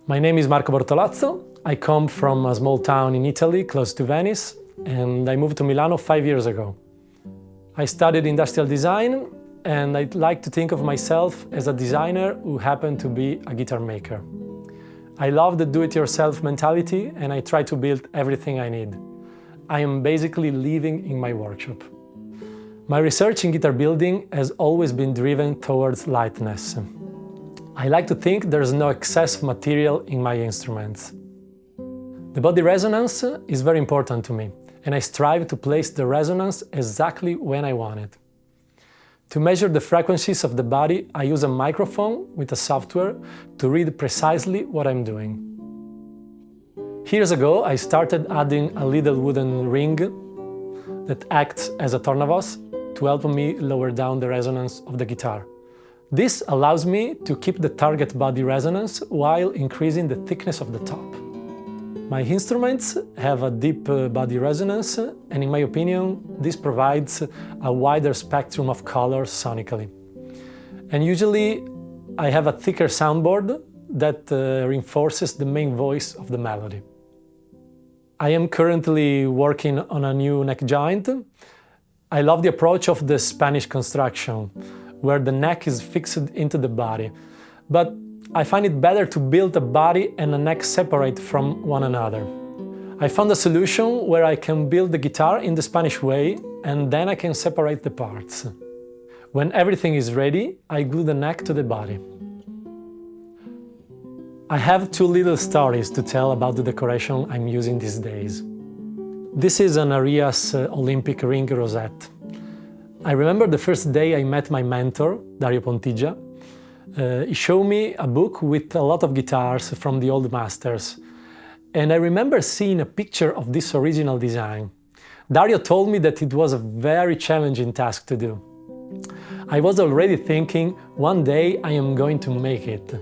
My name is Marco Bortolozzo. I come from a small town in Italy, close to Venice, and I moved to Milano 5 years ago. I studied industrial design, and I'd like to think of myself as a designer who happened to be a guitar maker. I love the do-it-yourself mentality, and I try to build everything I need. I am basically living in my workshop. My research in guitar building has always been driven towards lightness. I like to think there's no excess material in my instruments. The body resonance is very important to me, and I strive to place the resonance exactly when I want it. To measure the frequencies of the body, I use a microphone with a software to read precisely what I'm doing. Years ago, I started adding a little wooden ring that acts as a tornavos to help me lower down the resonance of the guitar. This allows me to keep the target body resonance while increasing the thickness of the top. My instruments have a deep body resonance, and in my opinion, this provides a wider spectrum of colors sonically. And usually, I have a thicker soundboard that reinforces the main voice of the melody. I am currently working on a new neck joint. I love the approach of the Spanish construction, where the neck is fixed into the body. But I find it better to build a body and a neck separate from one another. I found a solution where I can build the guitar in the Spanish way, and then I can separate the parts. When everything is ready, I glue the neck to the body. I have two little stories to tell about the decoration I'm using these days. This is an Arias Olympic ring rosette. I remember the first day I met my mentor, Dario Pontigi. He showed me a book with a lot of guitars from the old masters. And I remember seeing a picture of this original design. Dario told me that it was a very challenging task to do. I was already thinking, one day I am going to make it.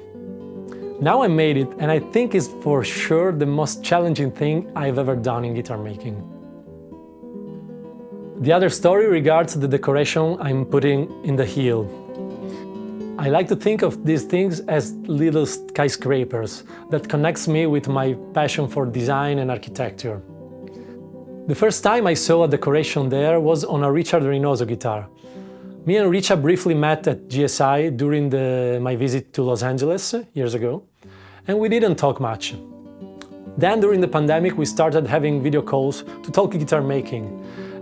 Now I made it, and I think it's for sure the most challenging thing I've ever done in guitar making. The other story regards the decoration I'm putting in the heel. I like to think of these things as little skyscrapers that connects me with my passion for design and architecture. The first time I saw a decoration there was on a Richard Reynoso guitar. Me and Richard briefly met at GSI during my visit to Los Angeles years ago, and we didn't talk much. Then during the pandemic we started having video calls to talk guitar making,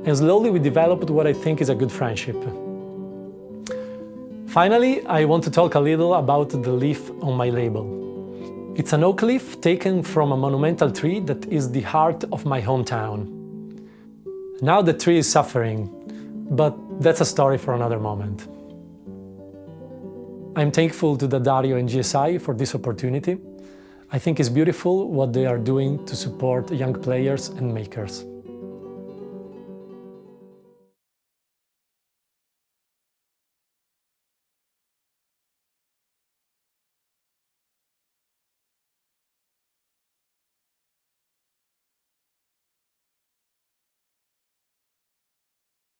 and slowly we developed what I think is a good friendship. Finally, I want to talk a little about the leaf on my label. It's an oak leaf taken from a monumental tree that is the heart of my hometown. Now the tree is suffering, but that's a story for another moment. I'm thankful to Dario and GSI for this opportunity. I think it's beautiful what they are doing to support young players and makers.